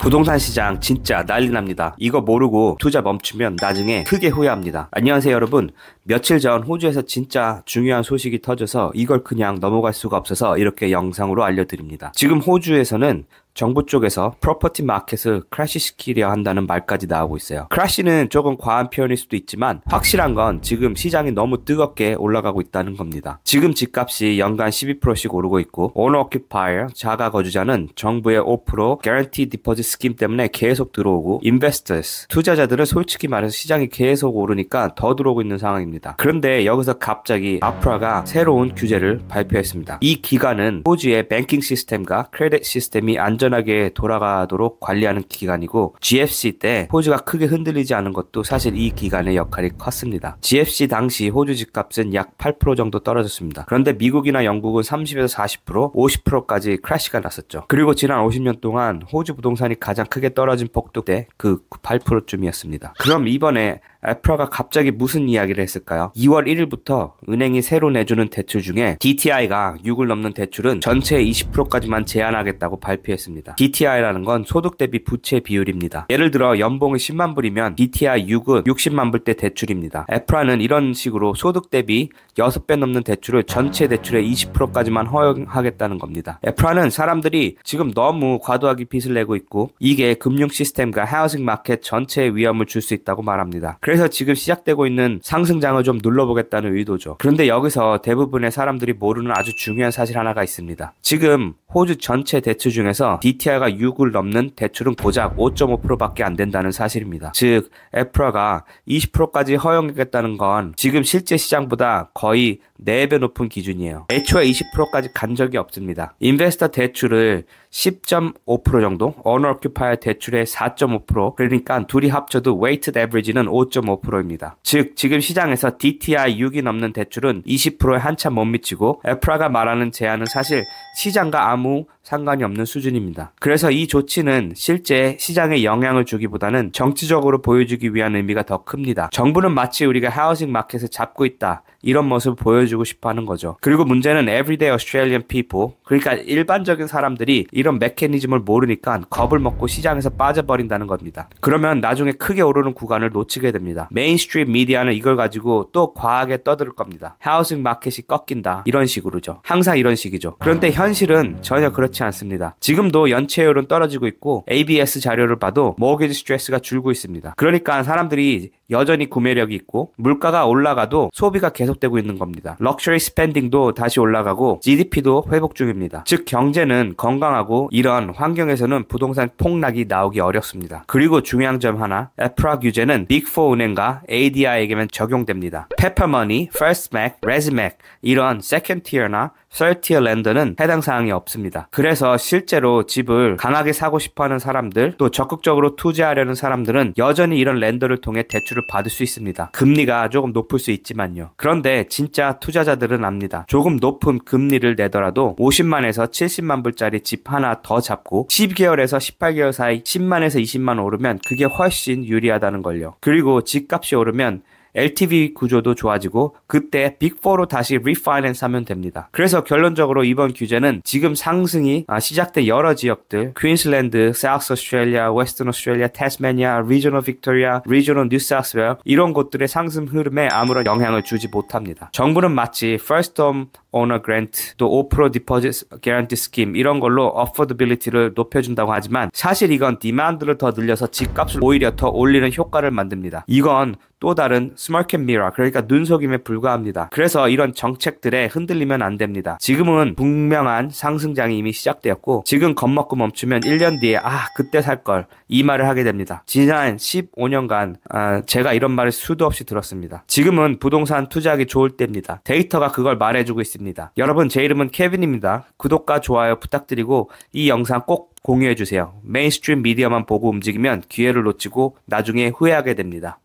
부동산 시장 진짜 난리 납니다. 이거 모르고 투자 멈추면 나중에 크게 후회합니다. 안녕하세요 여러분. 며칠 전 호주에서 진짜 중요한 소식이 터져서 이걸 그냥 넘어갈 수가 없어서 이렇게 영상으로 알려드립니다. 지금 호주에서는 정부 쪽에서 프로퍼티 마켓을 크래시 시키려 한다는 말까지 나오고 있어요. 크래시는 조금 과한 표현일 수도 있지만 확실한 건 지금 시장이 너무 뜨겁게 올라가고 있다는 겁니다. 지금 집값이 연간 12%씩 오르고 있고 오너 오큐파이어 자가 거주자는 정부의 5% guarantee deposit 스킴 때문에 계속 들어오고 investors 투자자들은 솔직히 말해서 시장이 계속 오르니까 더 들어오고 있는 상황입니다. 그런데 여기서 갑자기 아프라가 새로운 규제를 발표했습니다. 이 기간은 호주의 뱅킹 시스템과 크레딧 시스템이 안전하게 돌아가도록 관리하는 기간이고 GFC 때 호주가 크게 흔들리지 않은 것도 사실 이 기간의 역할이 컸습니다. GFC 당시 호주 집값은 약 8% 정도 떨어졌습니다. 그런데 미국이나 영국은 30에서 40%, 50%까지 크래시가 났었죠. 그리고 지난 50년 동안 호주 부동산이 가장 크게 떨어진 폭도 때 그 8%쯤이었습니다. 그럼 이번에 아프라가 갑자기 무슨 이야기를 했을까요? 2월 1일부터 은행이 새로 내주는 대출 중에 DTI가 6을 넘는 대출은 전체의 20%까지만 제한하겠다고 발표했습니다. DTI라는 건 소득 대비 부채 비율입니다. 예를 들어 연봉이 10만 불이면 DTI 6은 60만 불대 대출입니다. 아프라는 이런 식으로 소득 대비 6배 넘는 대출을 전체 대출의 20%까지만 허용하겠다는 겁니다. 아프라는 사람들이 지금 너무 과도하게 빚을 내고 있고 이게 금융 시스템과 하우싱 마켓 전체에 위험을 줄 수 있다고 말합니다. 그래서 지금 시작되고 있는 상승장을 좀 눌러보겠다는 의도죠. 그런데 여기서 대부분의 사람들이 모르는 아주 중요한 사실 하나가 있습니다. 지금 호주 전체 대출 중에서 DTI가 6을 넘는 대출은 고작 5.5%밖에 안 된다는 사실입니다. 즉 아프라가 20%까지 허용하겠다는 건 지금 실제 시장보다 거의 4배 높은 기준이에요. 애초에 20%까지 간 적이 없습니다. 인베스터 대출을 10.5% 정도, 오너 오큐파이어 대출의 4.5%, 그러니까 둘이 합쳐도 웨이티드 에버리지는 5.5%입니다. 즉 지금 시장에서 DTI 6이 넘는 대출은 20%에 한참 못 미치고 아프라가 말하는 제한은 사실 시장과 아무 상관이 없는 수준입니다. 그래서 이 조치는 실제 시장에 영향을 주기보다는 정치적으로 보여주기 위한 의미가 더 큽니다. 정부는 마치 우리가 하우싱 마켓을 잡고 있다 이런 모습을 보여주고 싶어 하는 거죠. 그리고 문제는 everyday Australian people, 그러니까 일반적인 사람들이 이런 메커니즘을 모르니까 겁을 먹고 시장에서 빠져버린다는 겁니다. 그러면 나중에 크게 오르는 구간을 놓치게 됩니다. 메인스트림 미디어는 이걸 가지고 또 과하게 떠들 겁니다. 하우싱 마켓이 꺾인다 이런 식으로죠. 항상 이런 식이죠. 그런데 현실은 전혀 그렇지 않습니다. 지금도 연체율은 떨어지고 있고 ABS 자료를 봐도 모기지 스트레스가 줄고 있습니다. 그러니까 사람들이 여전히 구매력이 있고 물가가 올라가도 소비가 계속되고 있는 겁니다. 럭셔리 스펜딩도 다시 올라가고 GDP도 회복 중입니다. 즉 경제는 건강하고 이런 환경에서는 부동산 폭락이 나오기 어렵습니다. 그리고 중요한 점 하나, 아프라 규제는 빅4 은행과 ADI에게만 적용됩니다. 페퍼머니, 퍼스트맥, 레즈맥 이런 세컨티어나 third-tier 랜더는 해당 사항이 없습니다. 그래서 실제로 집을 강하게 사고 싶어하는 사람들, 또 적극적으로 투자하려는 사람들은 여전히 이런 랜더를 통해 대출을 받을 수 있습니다. 금리가 조금 높을 수 있지만요. 그런데 진짜 투자자들은 압니다. 조금 높은 금리를 내더라도 50만에서 70만 불짜리 집 하나 더 잡고 12개월에서 18개월 사이 10만에서 20만 오르면 그게 훨씬 유리하다는 걸요. 그리고 집값이 오르면 LTV 구조도 좋아지고 그때 빅4로 다시 리파이낸스 하면 됩니다. 그래서 결론적으로 이번 규제는 지금 상승이 시작된 여러 지역들, 퀸슬랜드, 사우스 오스트레일리아, 웨스턴 오스트레일리아, 태스메니아, 리저널 빅토리아, 리저널 뉴사우스웨어 이런 곳들의 상승 흐름에 아무런 영향을 주지 못합니다. 정부는 마치 First Home Owner Grant, 또 5% Deposit Guarantee Scheme 이런 걸로 affordability를 높여준다고 하지만 사실 이건 디만드를 더 늘려서 집값을 오히려 더 올리는 효과를 만듭니다. 이건 또 다른 스모크 앤 미러, 그러니까 눈속임에 불과합니다. 그래서 이런 정책들에 흔들리면 안 됩니다. 지금은 분명한 상승장이 이미 시작되었고 지금 겁먹고 멈추면 1년 뒤에 그때 살걸 이 말을 하게 됩니다. 지난 15년간 제가 이런 말을 수도 없이 들었습니다. 지금은 부동산 투자하기 좋을 때입니다. 데이터가 그걸 말해주고 있습니다. 여러분 제 이름은 케빈입니다. 구독과 좋아요 부탁드리고 이 영상 꼭 공유해주세요. 메인스트림 미디어만 보고 움직이면 기회를 놓치고 나중에 후회하게 됩니다.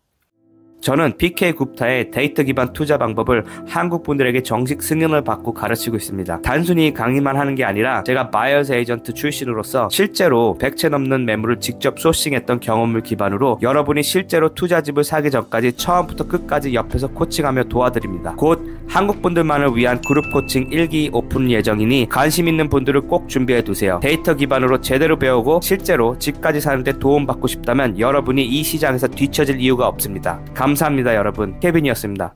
저는 PK 굽타의 데이터 기반 투자 방법을 한국 분들에게 정식 승인을 받고 가르치고 있습니다. 단순히 강의만 하는 게 아니라 제가 바이어스 에이전트 출신으로서 실제로 100채 넘는 매물을 직접 소싱했던 경험을 기반으로 여러분이 실제로 투자집을 사기 전까지 처음부터 끝까지 옆에서 코칭하며 도와드립니다. 곧 한국 분들만을 위한 그룹 코칭 1기 오픈 예정이니 관심 있는 분들을 꼭 준비해 두세요. 데이터 기반으로 제대로 배우고 실제로 집까지 사는데 도움받고 싶다면 여러분이 이 시장에서 뒤처질 이유가 없습니다. 감사합니다, 여러분. 케빈이었습니다.